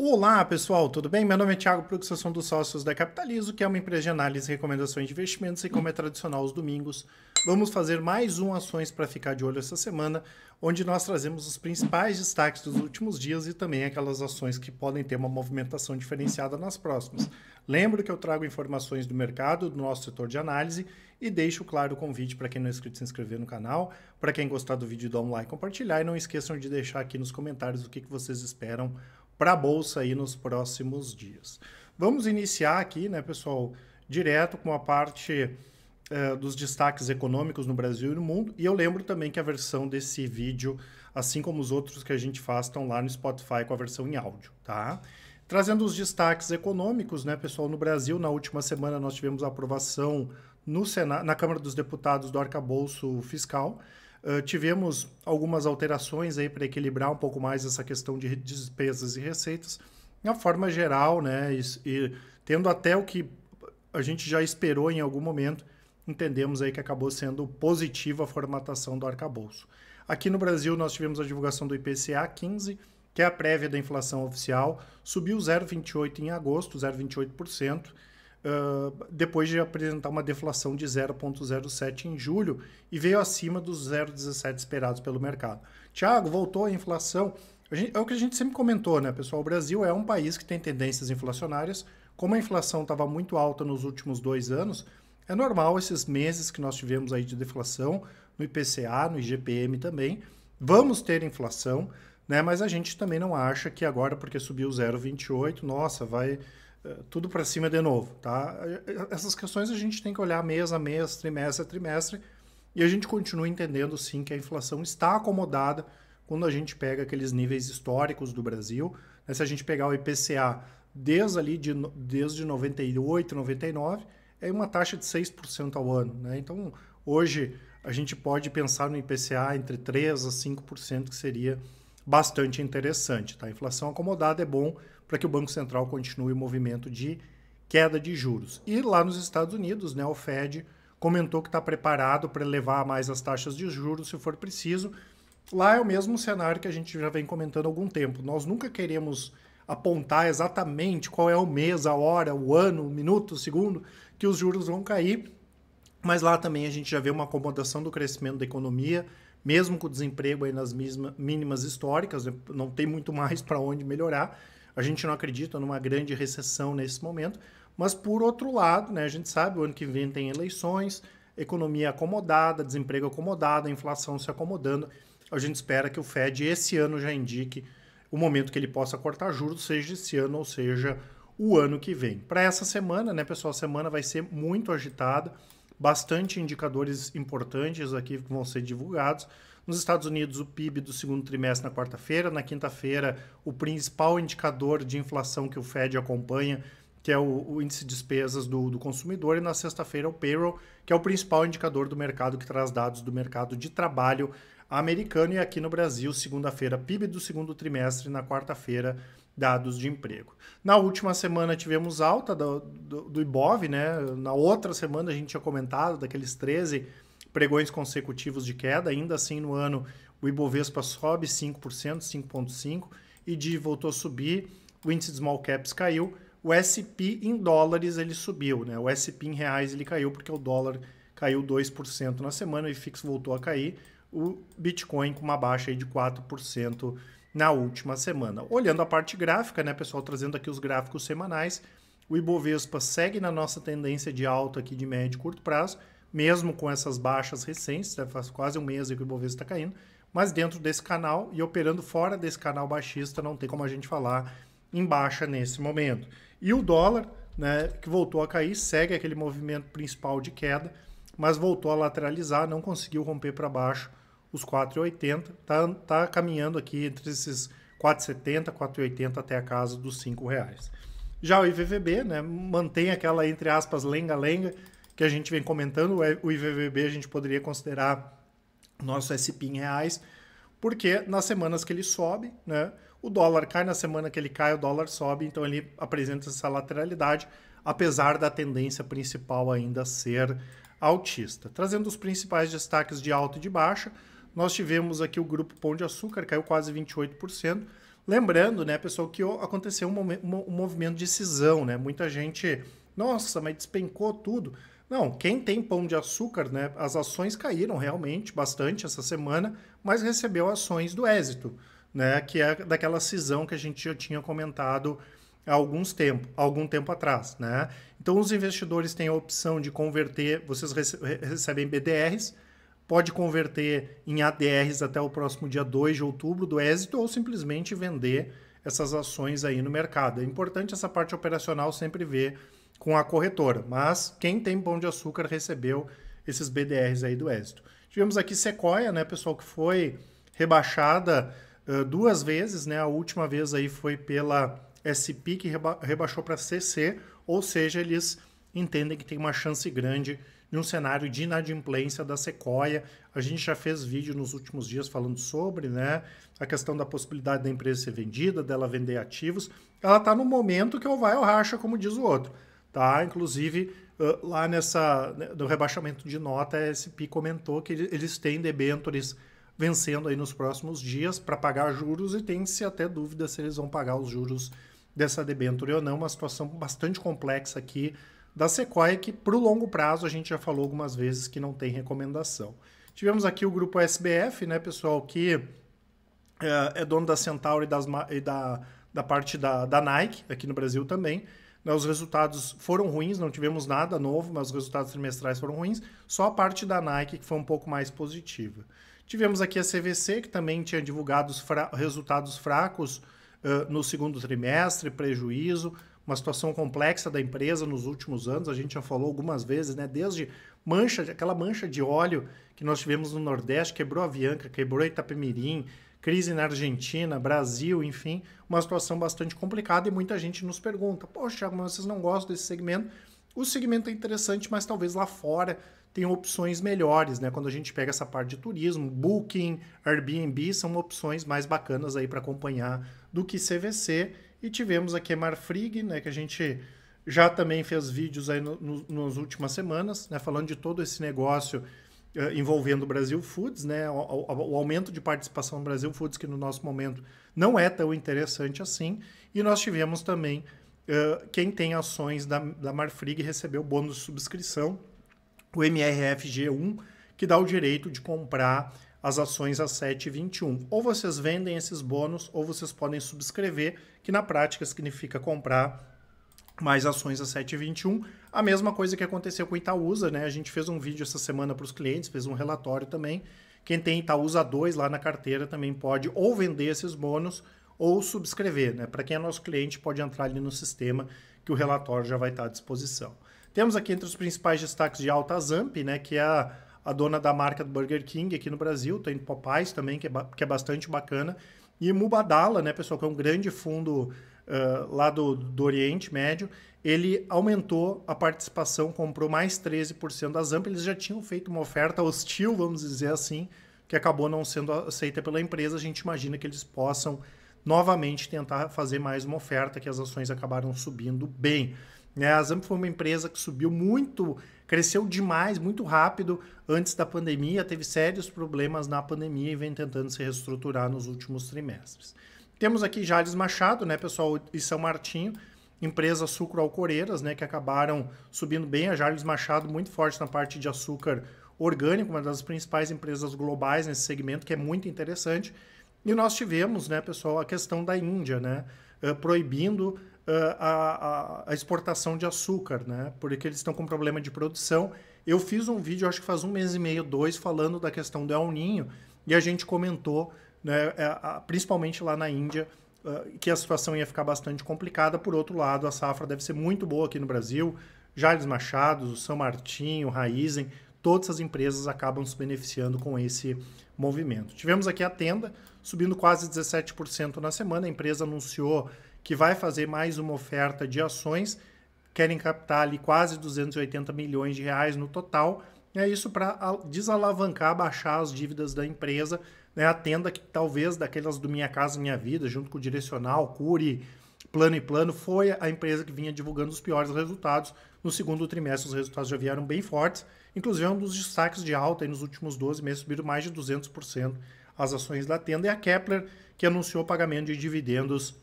Olá pessoal, tudo bem? Meu nome é Thiago Prux, eu sou um dos sócios da Capitalizo, que é uma empresa de análise e recomendações de investimentos, e como é tradicional aos domingos, vamos fazer mais um Ações para ficar de olho essa semana, onde nós trazemos os principais destaques dos últimos dias e também aquelas ações que podem ter uma movimentação diferenciada nas próximas. Lembro que eu trago informações do mercado, do nosso setor de análise, e deixo claro o convite para quem não é inscrito se inscrever no canal, para quem gostar do vídeo, dá um like e compartilhar, e não esqueçam de deixar aqui nos comentários o que vocês esperam para a Bolsa aí nos próximos dias. Vamos iniciar aqui, né, pessoal, direto com a parte dos destaques econômicos no Brasil e no mundo. E eu lembro também que a versão desse vídeo, assim como os outros que a gente faz, estão lá no Spotify com a versão em áudio, tá? Trazendo os destaques econômicos, né, pessoal, no Brasil, na última semana nós tivemos a aprovação no Senado, na Câmara dos Deputados do arcabouço fiscal. Tivemos algumas alterações aí para equilibrar um pouco mais essa questão de despesas e receitas. Na forma geral, né, e tendo até o que a gente já esperou em algum momento, entendemos aí que acabou sendo positiva a formatação do arcabouço. Aqui no Brasil nós tivemos a divulgação do IPCA 15, que é a prévia da inflação oficial, subiu 0,28% em agosto, 0,28%, depois de apresentar uma deflação de 0,07% em julho e veio acima dos 0,17% esperados pelo mercado. Tiago, voltou a inflação. É o que a gente sempre comentou, né, pessoal? O Brasil é um país que tem tendências inflacionárias. Como a inflação estava muito alta nos últimos 2 anos, é normal esses meses que nós tivemos aí de deflação, no IPCA, no IGPM também. Vamos ter inflação, né? Mas a gente também não acha que agora, porque subiu 0,28%, nossa, vai tudo para cima de novo, tá? Essas questões a gente tem que olhar mês a mês, trimestre a trimestre, e a gente continua entendendo sim que a inflação está acomodada quando a gente pega aqueles níveis históricos do Brasil. Se a gente pegar o IPCA desde 98, 99, é uma taxa de 6% ao ano, né? Então, hoje a gente pode pensar no IPCA entre 3% a 5%, que seria bastante interessante, tá? A inflação acomodada é bom para que o Banco Central continue o movimento de queda de juros. E lá nos Estados Unidos, né, o Fed comentou que está preparado para elevar mais as taxas de juros se for preciso. Lá é o mesmo cenário que a gente já vem comentando há algum tempo. Nós nunca queremos apontar exatamente qual é o mês, a hora, o ano, o minuto, o segundo que os juros vão cair, mas lá também a gente já vê uma acomodação do crescimento da economia, mesmo com o desemprego aí nas mínimas históricas, né? Não tem muito mais para onde melhorar. A gente não acredita numa grande recessão nesse momento, mas por outro lado, né, a gente sabe, o ano que vem tem eleições, economia acomodada, desemprego acomodado, a inflação se acomodando. A gente espera que o Fed esse ano já indique o momento que ele possa cortar juros, seja esse ano ou seja o ano que vem. Para essa semana, né, pessoal, a semana vai ser muito agitada, bastante indicadores importantes aqui que vão ser divulgados. Nos Estados Unidos, o PIB do segundo trimestre na quarta-feira. Na quinta-feira, o principal indicador de inflação que o Fed acompanha, que é o índice de despesas do consumidor. E na sexta-feira, o payroll, que é o principal indicador do mercado, que traz dados do mercado de trabalho americano. E aqui no Brasil, segunda-feira, PIB do segundo trimestre. Na quarta-feira, dados de emprego. Na última semana tivemos alta do Ibov, né? Na outra semana a gente tinha comentado daqueles 13 pregões consecutivos de queda. Ainda assim, no ano, o Ibovespa sobe 5%, 5,5%, e DI voltou a subir, o índice de small caps caiu, o S&P em dólares ele subiu, né? O S&P em reais ele caiu porque o dólar caiu 2% na semana, o IFIX voltou a cair, o Bitcoin com uma baixa aí de 4% na última semana. Olhando a parte gráfica, né, pessoal, trazendo aqui os gráficos semanais, o Ibovespa segue na nossa tendência de alta aqui de médio e curto prazo, mesmo com essas baixas recentes, né, faz quase um mês que o Ibovespa está caindo, mas dentro desse canal e operando fora desse canal baixista, não tem como a gente falar em baixa nesse momento. E o dólar, né, que voltou a cair, segue aquele movimento principal de queda, mas voltou a lateralizar, não conseguiu romper para baixo os 4,80, tá caminhando aqui entre esses 4,70, 4,80 até a casa dos R$5. Já o IVVB, né, mantém aquela, entre aspas, lenga-lenga, que a gente vem comentando. O IVVB a gente poderia considerar nosso SP em reais, porque nas semanas que ele sobe, né, o dólar cai, na semana que ele cai, o dólar sobe, então ele apresenta essa lateralidade, apesar da tendência principal ainda ser altista. Trazendo os principais destaques de alta e de baixa, nós tivemos aqui o grupo Pão de Açúcar, caiu quase 28%, Lembrando, né, pessoal, que aconteceu um movimento de cisão, né? Muita gente, nossa, mas despencou tudo. Não, quem tem Pão de Açúcar, né, as ações caíram realmente bastante essa semana, mas recebeu ações do Êxito, né, que é daquela cisão que a gente já tinha comentado há algum tempo atrás, né? Então os investidores têm a opção de converter, vocês recebem BDRs, pode converter em ADRs até o próximo dia 2 de outubro do Êxito ou simplesmente vender essas ações aí no mercado. É importante essa parte operacional sempre ver com a corretora, mas quem tem Pão de Açúcar recebeu esses BDRs aí do Êxito. Tivemos aqui Sequoia, né, pessoal, que foi rebaixada 2 vezes, né? A última vez aí foi pela SP, que rebaixou para CC, ou seja, eles entendem que tem uma chance grande de um cenário de inadimplência da Sequoia. A gente já fez vídeo nos últimos dias falando sobre, né, a questão da possibilidade da empresa ser vendida, dela vender ativos. Ela está no momento que ou vai ou racha, como diz o outro. Tá? Inclusive, lá no rebaixamento de nota, a SP comentou que eles têm debêntures vencendo aí nos próximos dias para pagar juros e tem-se até dúvida se eles vão pagar os juros dessa debênture ou não. Uma situação bastante complexa aqui da Sequoia, que para o longo prazo a gente já falou algumas vezes que não tem recomendação. Tivemos aqui o grupo SBF, né, pessoal, que é dono da Centauri e da parte da Nike, aqui no Brasil também. Os resultados foram ruins, não tivemos nada novo, mas os resultados trimestrais foram ruins. Só a parte da Nike que foi um pouco mais positiva. Tivemos aqui a CVC, que também tinha divulgado resultados fracos no segundo trimestre, prejuízo, uma situação complexa da empresa nos últimos anos, a gente já falou algumas vezes, né? Desde aquela mancha de óleo que nós tivemos no Nordeste, quebrou a Avianca, quebrou Itapemirim, crise na Argentina, Brasil, enfim, uma situação bastante complicada e muita gente nos pergunta, poxa, Thiago, mas vocês não gostam desse segmento? O segmento é interessante, mas talvez lá fora tenham opções melhores, né? Quando a gente pega essa parte de turismo, Booking, Airbnb, são opções mais bacanas aí para acompanhar do que CVC. E tivemos aqui a Marfrig, né, que a gente já também fez vídeos aí nas últimas semanas, né, falando de todo esse negócio envolvendo o Brasil Foods, né, o aumento de participação no Brasil Foods, que no nosso momento não é tão interessante assim. E nós tivemos também quem tem ações da Marfrig recebeu bônus de subscrição, o MRFG1, que dá o direito de comprar as ações a 7,21. Ou vocês vendem esses bônus, ou vocês podem subscrever, que na prática significa comprar mais ações a 7,21. A mesma coisa que aconteceu com Itaúsa, né? A gente fez um vídeo essa semana para os clientes, fez um relatório também. Quem tem Itaúsa 2 lá na carteira também pode ou vender esses bônus ou subscrever, né? Para quem é nosso cliente, pode entrar ali no sistema que o relatório já vai estar à disposição. Temos aqui entre os principais destaques de alta a Zamp, né? Que é a dona da marca do Burger King aqui no Brasil, tem Popeyes também, que é bastante bacana, e Mubadala, né, pessoal, que é um grande fundo lá do Oriente Médio, ele aumentou a participação, comprou mais 13% da Zamp, eles já tinham feito uma oferta hostil, vamos dizer assim, que acabou não sendo aceita pela empresa, a gente imagina que eles possam novamente tentar fazer mais uma oferta, que as ações acabaram subindo bem. A Zamp foi uma empresa que subiu muito, cresceu demais, muito rápido antes da pandemia, teve sérios problemas na pandemia e vem tentando se reestruturar nos últimos trimestres. Temos aqui Jalles Machado, né, pessoal, e São Martinho, empresas sucroalcooleiras, né, que acabaram subindo bem. A Jalles Machado muito forte na parte de açúcar orgânico, uma das principais empresas globais nesse segmento, que é muito interessante. E nós tivemos, né, pessoal, a questão da Índia, né, proibindo a exportação de açúcar, né? Porque eles estão com problema de produção. Eu fiz um vídeo, acho que faz 1 mês e meio, 2, falando da questão do El Niño, e a gente comentou, né, principalmente lá na Índia, que a situação ia ficar bastante complicada. Por outro lado, a safra deve ser muito boa aqui no Brasil. Jalles Machado, São Martinho, Raízen, todas as empresas acabam se beneficiando com esse movimento. Tivemos aqui a Tenda, subindo quase 17% na semana. A empresa anunciou que vai fazer mais uma oferta de ações, querem captar ali quase 280 milhões de reais no total, isso para desalavancar, baixar as dívidas da empresa, né? A Tenda, que talvez daquelas do Minha Casa Minha Vida, junto com o Direcional, Cury, Plano e Plano, foi a empresa que vinha divulgando os piores resultados. No segundo trimestre os resultados já vieram bem fortes, inclusive é um dos destaques de alta, nos últimos 12 meses subiram mais de 200% as ações da Tenda, e a Kepler, que anunciou pagamento de dividendos.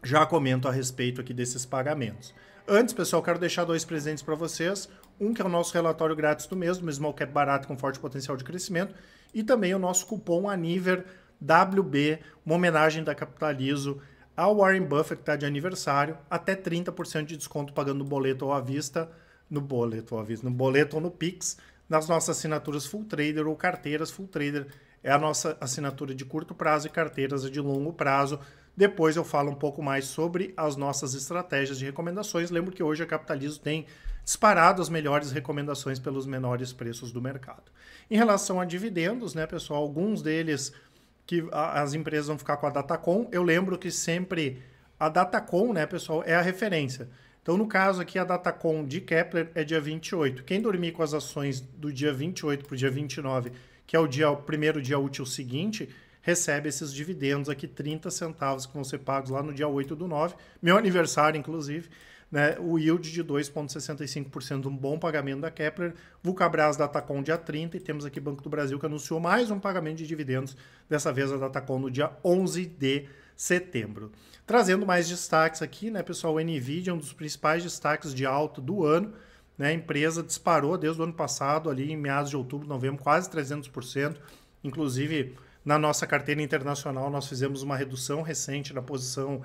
Já comento a respeito aqui desses pagamentos. Antes, pessoal, quero deixar 2 presentes para vocês. Um que é o nosso relatório grátis do mês, do Small Cap barato com forte potencial de crescimento. E também o nosso cupom ANIVER WB, uma homenagem da Capitalizo ao Warren Buffett, que está de aniversário, até 30% de desconto pagando no boleto ou à vista, no boleto ou no Pix, nas nossas assinaturas Full Trader ou carteiras Full Trader. É a nossa assinatura de curto prazo e carteiras de longo prazo. Depois eu falo um pouco mais sobre as nossas estratégias de recomendações. Lembro que hoje a Capitalizo tem disparado as melhores recomendações pelos menores preços do mercado. Em relação a dividendos, né, pessoal, alguns deles que as empresas vão ficar com a Datacom. Eu lembro que sempre a Datacom, né, pessoal, é a referência. Então, no caso aqui, a Datacom de Kepler é dia 28. Quem dormir com as ações do dia 28 para o dia 29, que é o primeiro dia útil seguinte, recebe esses dividendos aqui, 30 centavos, que vão ser pagos lá no dia 8/9, meu aniversário, inclusive, né, o yield de 2,65%, um bom pagamento da Kepler, Vulcabras Datacom dia 30, e temos aqui Banco do Brasil, que anunciou mais um pagamento de dividendos, dessa vez a Datacom no dia 11 de setembro. Trazendo mais destaques aqui, né, pessoal, o NVIDIA, um dos principais destaques de alta do ano, né, a empresa disparou desde o ano passado, ali em meados de outubro, novembro, quase 300%, inclusive na nossa carteira internacional, nós fizemos uma redução recente na posição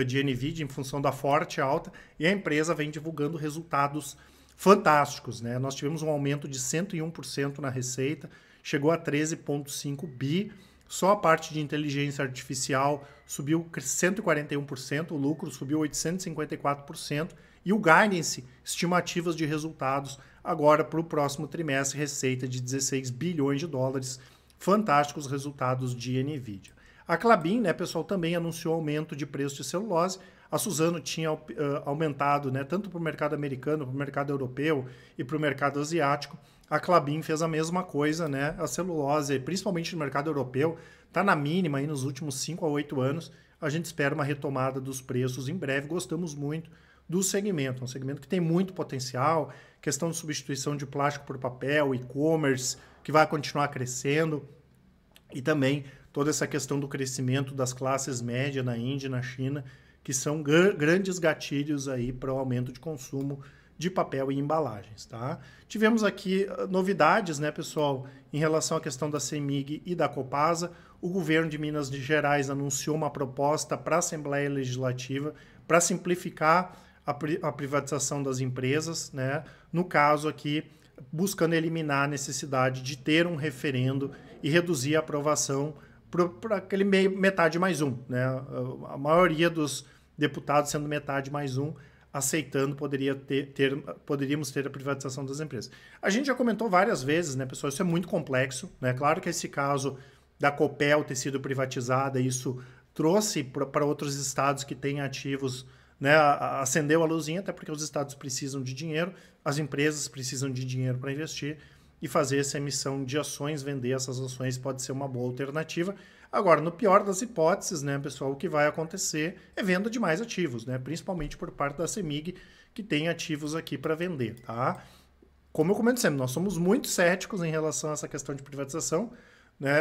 de NVIDIA em função da forte alta, e a empresa vem divulgando resultados fantásticos, né? Nós tivemos um aumento de 101% na receita, chegou a 13,5 bi, só a parte de inteligência artificial subiu 141%, o lucro subiu 854%, e o guidance, estimativas de resultados, agora para o próximo trimestre, receita de 16 bilhões de dólares, fantásticos resultados de NVIDIA. A Klabin, né, pessoal, também anunciou aumento de preço de celulose. A Suzano tinha aumentado, né, tanto para o mercado americano, para o mercado europeu e para o mercado asiático. A Klabin fez a mesma coisa, né? A celulose, principalmente no mercado europeu, está na mínima aí nos últimos 5 a 8 anos. A gente espera uma retomada dos preços em breve. Gostamos muito do segmento, um segmento que tem muito potencial, questão de substituição de plástico por papel, e-commerce, que vai continuar crescendo, e também toda essa questão do crescimento das classes médias na Índia e na China, que são grandes gatilhos aí para o aumento de consumo de papel e embalagens, tá? Tivemos aqui novidades, né, pessoal, em relação à questão da CEMIG e da Copasa. O governo de Minas Gerais anunciou uma proposta para a Assembleia Legislativa para simplificar a privatização das empresas, né? No caso aqui, buscando eliminar a necessidade de ter um referendo e reduzir a aprovação para aquele metade mais um, né? A maioria dos deputados sendo metade mais um, aceitando, poderíamos ter a privatização das empresas. A gente já comentou várias vezes, né, pessoal? Isso é muito complexo, né? Claro que esse caso da Copel ter sido privatizada, isso trouxe para outros estados que têm ativos, né, acendeu a luzinha, até porque os estados precisam de dinheiro, as empresas precisam de dinheiro para investir, e fazer essa emissão de ações, vender essas ações pode ser uma boa alternativa. Agora, no pior das hipóteses, né, pessoal, o que vai acontecer é venda de mais ativos, né, principalmente por parte da CEMIG, que tem ativos aqui para vender, tá? Como eu comento sempre, nós somos muito céticos em relação a essa questão de privatização, né?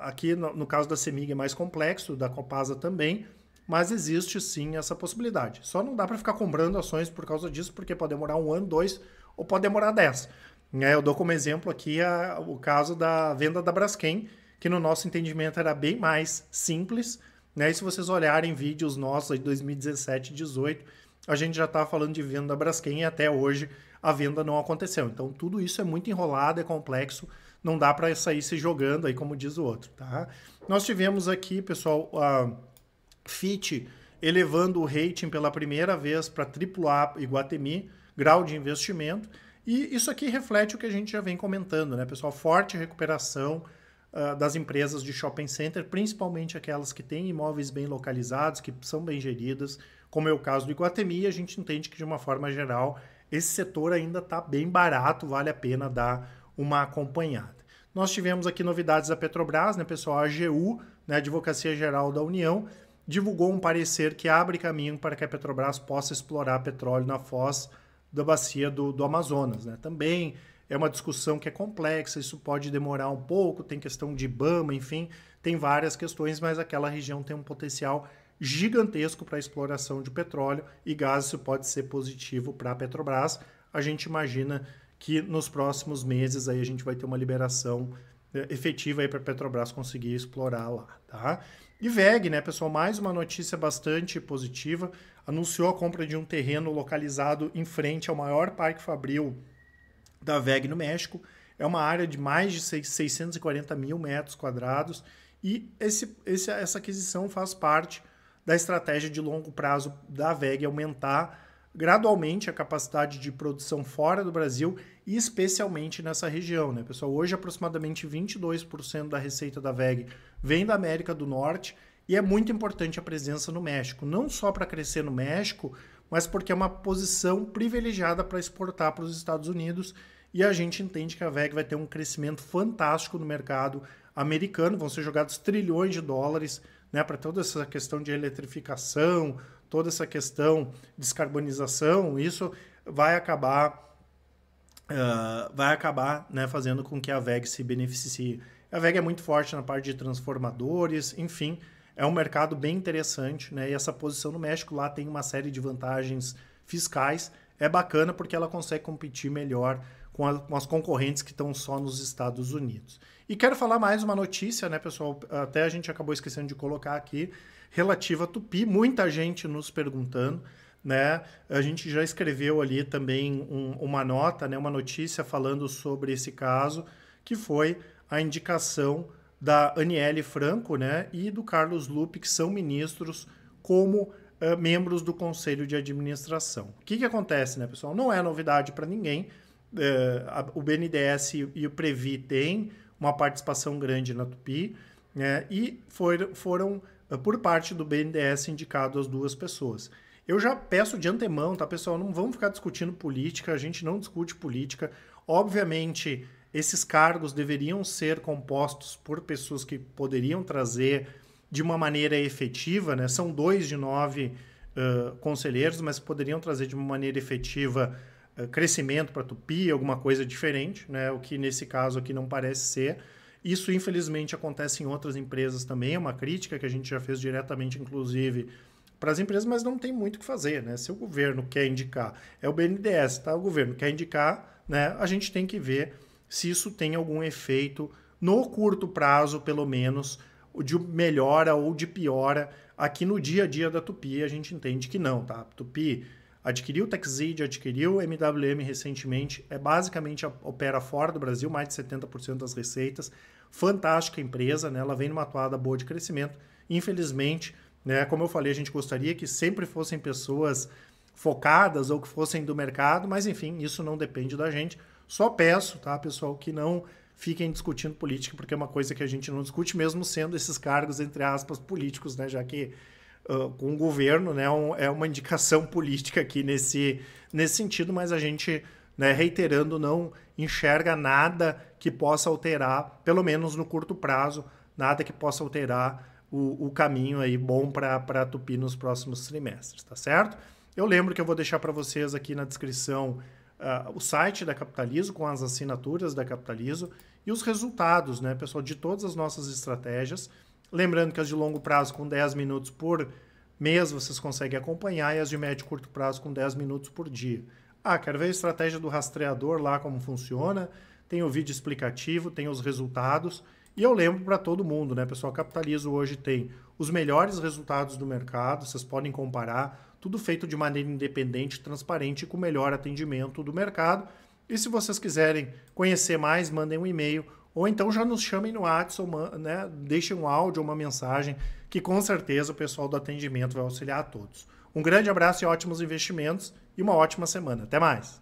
Aqui, no caso da CEMIG, é mais complexo, da Copasa também, mas existe sim essa possibilidade. Só não dá para ficar comprando ações por causa disso, porque pode demorar 1 ano, 2, ou pode demorar 10. Eu dou como exemplo aqui o caso da venda da Braskem, que no nosso entendimento era bem mais simples, né? E se vocês olharem vídeos nossos de 2017 e 2018, a gente já estava falando de venda da Braskem e até hoje a venda não aconteceu. Então tudo isso é muito enrolado, é complexo, não dá para sair se jogando aí, como diz o outro, tá? Nós tivemos aqui, pessoal, a Fitch elevando o rating pela primeira vez para AAA Iguatemi, grau de investimento, e isso aqui reflete o que a gente já vem comentando, né, pessoal? Forte recuperação das empresas de shopping center, principalmente aquelas que têm imóveis bem localizados, que são bem geridas, como é o caso do Iguatemi. A gente entende que, de uma forma geral, esse setor ainda está bem barato, vale a pena dar uma acompanhada. Nós tivemos aqui novidades da Petrobras, né, pessoal? A AGU, né, Advocacia Geral da União, divulgou um parecer que abre caminho para que a Petrobras possa explorar petróleo na foz da bacia do Amazonas, né? Também é uma discussão que é complexa, isso pode demorar um pouco, tem questão de IBAMA, enfim, tem várias questões, mas aquela região tem um potencial gigantesco para a exploração de petróleo e gás. Isso pode ser positivo para a Petrobras. A gente imagina que nos próximos meses aí a gente vai ter uma liberação efetiva para a Petrobras conseguir explorar lá, tá? E WEG, né, pessoal, mais uma notícia bastante positiva, anunciou a compra de um terreno localizado em frente ao maior parque fabril da WEG no México. É uma área de mais de 640 mil metros quadrados e essa aquisição faz parte da estratégia de longo prazo da WEG aumentar gradualmente a capacidade de produção fora do Brasil e especialmente nessa região, né, pessoal? Hoje aproximadamente 22% da receita da WEG vem da América do Norte e é muito importante a presença no México, não só para crescer no México, mas porque é uma posição privilegiada para exportar para os Estados Unidos e a gente entende que a WEG vai ter um crescimento fantástico no mercado americano, vão ser jogados trilhões de dólares, né, para toda essa questão de eletrificação, toda essa questão de descarbonização. Isso vai acabar né, fazendo com que a WEG se beneficie. A WEG é muito forte na parte de transformadores, enfim, é um mercado bem interessante, né? E essa posição no México lá tem uma série de vantagens fiscais. É bacana porque ela consegue competir melhor com as concorrentes que estão só nos Estados Unidos. E quero falar mais uma notícia, né, pessoal? Até a gente acabou esquecendo de colocar aqui, relativa a Tupi. Muita gente nos perguntando, né? A gente já escreveu ali também uma nota, né, uma notícia falando sobre esse caso, que foi a indicação da Aniele Franco, né, e do Carlos Lupe, que são ministros, como membros do Conselho de Administração. O que acontece, né, pessoal? Não é novidade para ninguém. O BNDES e o Previ têm uma participação grande na Tupi, né, e foram, por parte do BNDES, indicadas as duas pessoas. Eu já peço de antemão, tá, pessoal? Não vamos ficar discutindo política, a gente não discute política. Obviamente, esses cargos deveriam ser compostos por pessoas que poderiam trazer de uma maneira efetiva, né? São 2 de 9 conselheiros, mas poderiam trazer de uma maneira efetiva crescimento para a Tupi, alguma coisa diferente, né? O que nesse caso aqui não parece ser. Isso, infelizmente, acontece em outras empresas também, é uma crítica que a gente já fez diretamente, inclusive, para as empresas, mas não tem muito o que fazer, né? Se o governo quer indicar, é o BNDES, tá? O governo quer indicar, né? A gente tem que ver se isso tem algum efeito no curto prazo, pelo menos, de melhora ou de piora aqui no dia a dia da Tupi. A gente entende que não, tá? Tupi adquiriu o Techseed, adquiriu o MWM recentemente, basicamente opera fora do Brasil, mais de 70% das receitas. Fantástica empresa, né? Ela vem numa toada boa de crescimento. Infelizmente, né, como eu falei, a gente gostaria que sempre fossem pessoas focadas ou que fossem do mercado, mas enfim, isso não depende da gente. Só peço, tá, pessoal, que não fiquem discutindo política, porque é uma coisa que a gente não discute, mesmo sendo esses cargos, entre aspas, políticos, né, já que com o governo, né, é uma indicação política aqui nesse sentido, mas a gente, né, reiterando, não enxerga nada que possa alterar, pelo menos no curto prazo, nada que possa alterar o caminho aí bom para a Tupi nos próximos trimestres, tá certo? Eu lembro que eu vou deixar para vocês aqui na descrição o site da Capitalizo, com as assinaturas da Capitalizo e os resultados, né, pessoal, de todas as nossas estratégias. Lembrando que as de longo prazo com 10 minutos por mês vocês conseguem acompanhar e as de médio e curto prazo com 10 minutos por dia. Quero ver a estratégia do rastreador lá, como funciona. Tem o vídeo explicativo, tem os resultados. E eu lembro para todo mundo, né, pessoal, Capitalizo hoje tem os melhores resultados do mercado, vocês podem comparar, tudo feito de maneira independente, transparente e com o melhor atendimento do mercado. E se vocês quiserem conhecer mais, mandem um e-mail ou então já nos chamem no WhatsApp, né, deixem um áudio ou uma mensagem que com certeza o pessoal do atendimento vai auxiliar a todos. Um grande abraço e ótimos investimentos e uma ótima semana. Até mais!